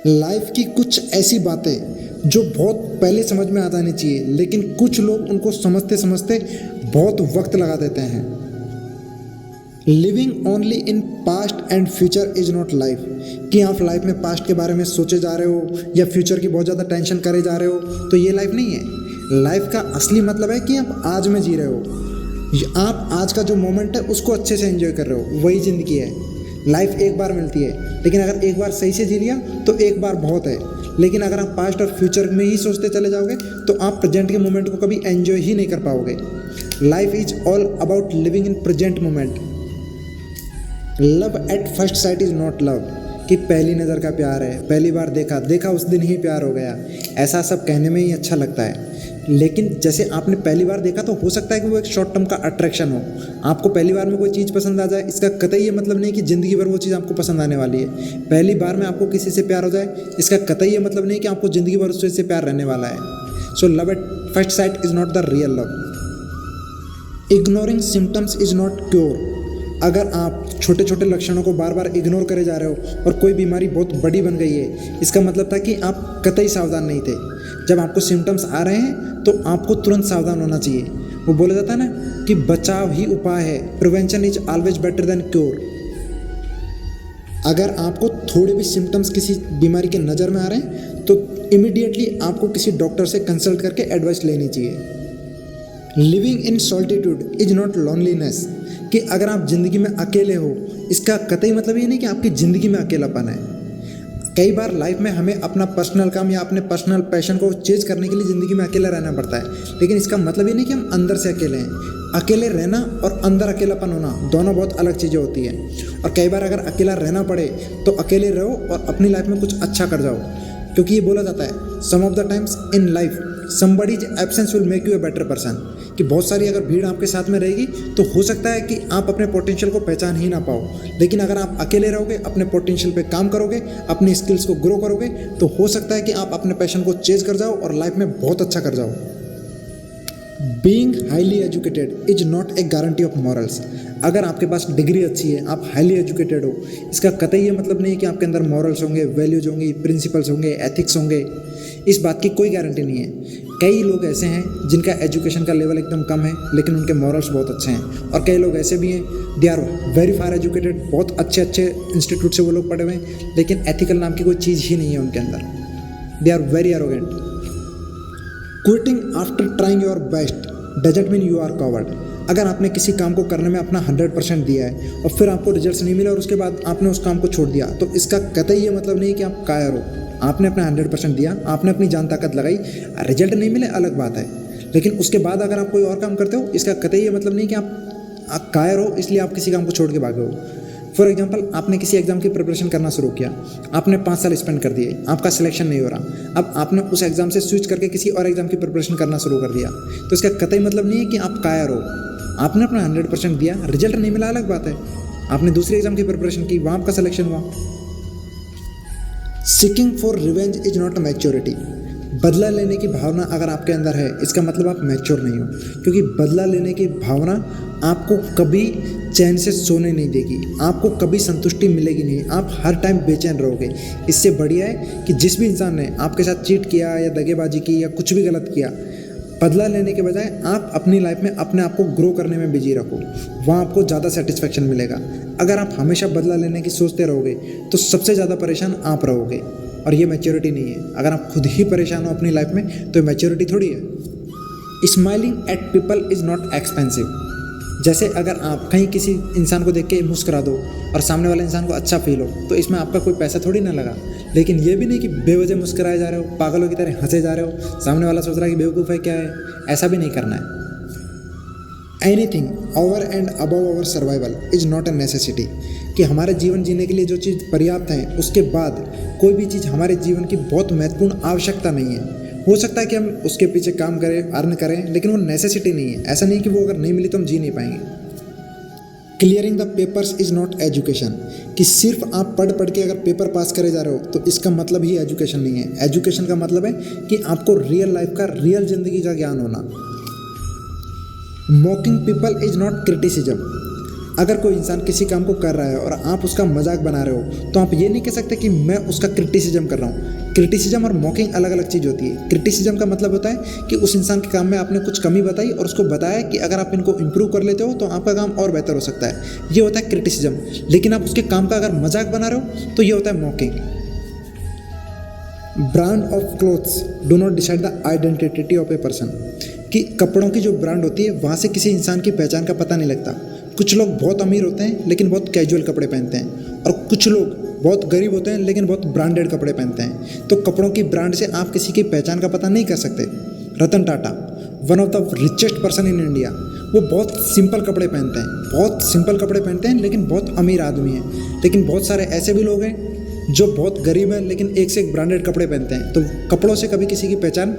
Life की कुछ ऐसी बातें जो बहुत पहले समझ में आ जानी चाहिए, लेकिन कुछ लोग उनको समझते समझते बहुत वक्त लगा देते हैं। Living only in past and future is not life. कि आप लाइफ में पास्ट के बारे में सोचे जा रहे हो या फ्यूचर की बहुत ज़्यादा टेंशन करे जा रहे हो तो ये लाइफ नहीं है। लाइफ का असली मतलब है कि आप आज में जी रहे हो, आप आज का जो मोमेंट है उसको अच्छे से एंजॉय कर रहे हो, वही ज़िंदगी है। लाइफ एक बार मिलती है, लेकिन अगर एक बार सही से जी लिया तो एक बार बहुत है। लेकिन अगर आप पास्ट और फ्यूचर में ही सोचते चले जाओगे तो आप प्रेजेंट के मोमेंट को कभी एंजॉय ही नहीं कर पाओगे। Life is all about living in present moment. Love at first sight is not love. कि पहली नज़र का प्यार है, पहली बार देखा उस दिन ही प्यार हो गया, ऐसा सब कहने में ही अच्छा लगता है। लेकिन जैसे आपने पहली बार देखा तो हो सकता है कि वो एक शॉर्ट टर्म का अट्रैक्शन हो। आपको पहली बार में कोई चीज़ पसंद आ जाए, इसका कतई ये मतलब नहीं कि ज़िंदगी भर वो चीज़ आपको पसंद आने वाली है। पहली बार में आपको किसी से प्यार हो जाए, इसका कतई ये मतलब नहीं कि आपको ज़िंदगी भर उससे प्यार रहने वाला है। So love at first sight is not the real love. Ignoring symptoms is not cure. अगर आप छोटे छोटे लक्षणों को बार बार इग्नोर करे जा रहे हो और कोई बीमारी बहुत बड़ी बन गई है, इसका मतलब था कि आप कतई सावधान नहीं थे। जब आपको सिम्टम्स आ रहे हैं तो आपको तुरंत सावधान होना चाहिए। वो बोला जाता है ना कि बचाव ही उपाय है, prevention is always better than cure. अगर आपको थोड़े भी सिम्टम्स किसी बीमारी के नज़र में आ रहे हैं तो इमीडिएटली आपको किसी डॉक्टर से कंसल्ट करके एडवाइस लेनी चाहिए। Living in solitude is not loneliness. कि अगर आप ज़िंदगी में अकेले हो, इसका कतई मतलब ये नहीं कि आपकी ज़िंदगी में अकेलापन है। कई बार लाइफ में हमें अपना पर्सनल काम या अपने पर्सनल पैशन को चेज करने के लिए ज़िंदगी में अकेला रहना पड़ता है, लेकिन इसका मतलब ये नहीं कि हम अंदर से अकेले हैं। अकेले रहना और अंदर अकेलापन होना दोनों बहुत अलग चीज़ें होती हैं। और कई बार अगर अकेला रहना पड़े तो अकेले रहो और अपनी लाइफ में कुछ अच्छा कर जाओ, क्योंकि ये बोला जाता है some of the times in life somebody's absence will make you a better person. कि बहुत सारी अगर भीड़ आपके साथ में रहेगी तो हो सकता है कि आप अपने पोटेंशियल को पहचान ही ना पाओ, लेकिन अगर आप अकेले रहोगे, अपने पोटेंशियल पे काम करोगे, अपनी स्किल्स को ग्रो करोगे, तो हो सकता है कि आप अपने पैशन को चेज कर जाओ और लाइफ में बहुत अच्छा कर जाओ। Being highly educated is not a guarantee of morals. अगर आपके पास डिग्री अच्छी है, आप हाईली एजुकेटेड हो, इसका कतई ये मतलब नहीं कि आपके अंदर मॉरल्स होंगे, वैल्यूज होंगी, प्रिंसिपल्स होंगे, एथिक्स होंगे। इस बात की कोई गारंटी नहीं है। कई लोग ऐसे हैं जिनका एजुकेशन का लेवल एकदम कम है लेकिन उनके मॉरल्स बहुत अच्छे हैं, और कई लोग ऐसे भी हैं they are very far educated, बहुत अच्छे अच्छे इंस्टीट्यूट से वो लोग पढ़े हुए हैं लेकिन एथिकल नाम की कोई चीज़ ही नहीं है उनके अंदर। They are very arrogant. Quitting after trying your best doesn't mean you are coward. अगर आपने किसी काम को करने में अपना 100% दिया है और फिर आपको रिजल्ट्स नहीं मिले और उसके बाद आपने उस काम को छोड़ दिया, तो इसका कतई ये मतलब नहीं कि आप कायर हो। आपने अपना 100% दिया, आपने अपनी जान ताकत लगाई, रिजल्ट नहीं मिले अलग बात है, लेकिन उसके बाद अगर आप कोई और काम करते हो, इसका कतई ये मतलब नहीं कि आप कायर हो इसलिए आप किसी काम को छोड़ के भागे हो। फॉर एग्जाम्पल, आपने किसी एग्जाम की प्रिपरेशन करना शुरू किया, आपने 5 साल स्पेंड कर दिए, आपका सिलेक्शन नहीं हो रहा, अब आपने उस एग्जाम से स्विच करके किसी और एग्जाम की प्रिपरेशन करना शुरू कर दिया, तो इसका कतई मतलब नहीं है कि आप कायर हो। आपने अपना 100% दिया, रिजल्ट नहीं मिला अलग बात है, आपने दूसरी एग्जाम की प्रिपरेशन की, वहाँ आपका सिलेक्शन हुआ। Seeking for revenge is not a maturity. बदला लेने की भावना अगर आपके अंदर है, इसका मतलब आप मैच्योर नहीं हो, क्योंकि बदला लेने की भावना आपको कभी चैन से सोने नहीं देगी, आपको कभी संतुष्टि मिलेगी नहीं, आप हर टाइम बेचैन रहोगे। इससे बढ़िया है कि जिस भी इंसान ने आपके साथ चीट किया या दगेबाजी की या कुछ भी गलत किया, बदला लेने के बजाय आप अपनी लाइफ में अपने आप को ग्रो करने में बिजी रखो, वहाँ आपको ज़्यादा सेटिस्फेक्शन मिलेगा। अगर आप हमेशा बदला लेने की सोचते रहोगे तो सबसे ज़्यादा परेशान आप रहोगे, और ये मैच्योरिटी नहीं है। अगर आप खुद ही परेशान हो अपनी लाइफ में तो मैच्योरिटी थोड़ी है। Smiling at people is not expensive. जैसे अगर आप कहीं किसी इंसान को देख के मुस्कुरा दो और सामने वाले इंसान को अच्छा फील हो, तो इसमें आपका कोई पैसा थोड़ी ना लगा। लेकिन ये भी नहीं कि बेवजह मुस्कुराए जा रहे हो, पागलों की तरह हंसे जा रहे हो, सामने वाला सोच रहा है कि बेवकूफ़ है क्या है, ऐसा भी नहीं करना है। Anything over and above our survival is not a necessity. कि हमारे जीवन जीने के लिए जो चीज़ पर्याप्त है, उसके बाद कोई भी चीज़ हमारे जीवन की बहुत महत्वपूर्ण आवश्यकता नहीं है। हो सकता है कि हम उसके पीछे काम करें, अर्न करें, लेकिन वो नेसेसिटी नहीं है। ऐसा नहीं कि वो अगर नहीं मिली तो हम जी नहीं पाएंगे। Clearing the papers is not education. कि सिर्फ आप पढ़ पढ़ के अगर पेपर पास करे जा रहे हो तो इसका मतलब ही एजुकेशन नहीं है। एजुकेशन का मतलब है कि आपको रियल लाइफ का, रियल ज़िंदगी का ज्ञान होना। मॉकिंग पीपल इज़ नॉट क्रिटिसिज्म। अगर कोई इंसान किसी काम को कर रहा है और आप उसका मजाक बना रहे हो तो आप ये नहीं कह सकते कि मैं उसका क्रिटिसिज्म कर रहा हूँ। क्रिटिसिज्म और मॉकिंग अलग अलग चीज़ होती है। क्रिटिसिज्म का मतलब होता है कि उस इंसान के काम में आपने कुछ कमी बताई और उसको बताया कि अगर आप इनको इंप्रूव कर लेते हो तो आपका काम और बेहतर हो सकता है, ये होता है क्रिटिसिज्म। लेकिन आप उसके काम का अगर मजाक बना रहे हो तो ये होता है मॉकिंग। Brand of clothes do not decide the identity of a person, कि कपड़ों की जो ब्रांड होती है वहाँ से किसी इंसान की पहचान का पता नहीं लगता। कुछ लोग बहुत अमीर होते हैं लेकिन बहुत कैजुअल कपड़े पहनते हैं, और कुछ लोग बहुत गरीब होते हैं लेकिन बहुत ब्रांडेड कपड़े पहनते हैं। तो कपड़ों की ब्रांड से आप किसी की पहचान का पता नहीं कर सकते। Ratan Tata, one of the richest person in India, वो बहुत सिंपल कपड़े पहनते हैं, बहुत सिंपल कपड़े पहनते हैं लेकिन बहुत अमीर आदमी हैं। लेकिन बहुत सारे ऐसे भी लोग हैं जो बहुत गरीब हैं लेकिन एक से एक ब्रांडेड कपड़े पहनते हैं। तो कपड़ों से कभी किसी की पहचान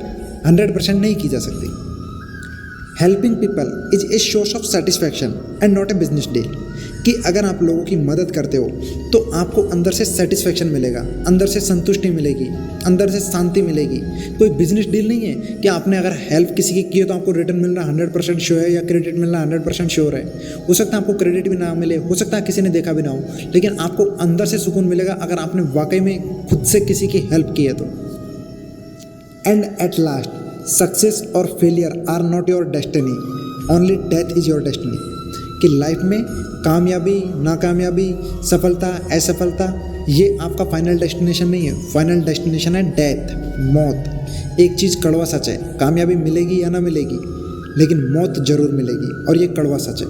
100% नहीं की जा सकती। Helping people is a source of satisfaction and not a business deal, कि अगर आप लोगों की मदद करते हो तो आपको अंदर से सेटिस्फैक्शन मिलेगा, अंदर से संतुष्टि मिलेगी, अंदर से शांति मिलेगी। कोई बिजनेस डील नहीं है कि आपने अगर हेल्प किसी की है तो आपको रिटर्न मिलना 100% श्योर है या क्रेडिट मिलना 100% श्योर है। हो सकता है आपको क्रेडिट भी ना मिले, हो सकता है किसी ने देखा भी ना हो, लेकिन आपको अंदर से सुकून मिलेगा अगर आपने वाकई में खुद से किसी की हेल्प की है तो। एंड एट लास्ट, सक्सेस और failure are not your destiny, only death is your destiny, कि लाइफ में कामयाबी, नाकामयाबी, सफलता, असफलता, ये आपका फाइनल डेस्टिनेशन नहीं है। फाइनल डेस्टिनेशन है डेथ, मौत। एक चीज़ कड़वा सच है, कामयाबी मिलेगी या ना मिलेगी लेकिन मौत जरूर मिलेगी, और ये कड़वा सच है।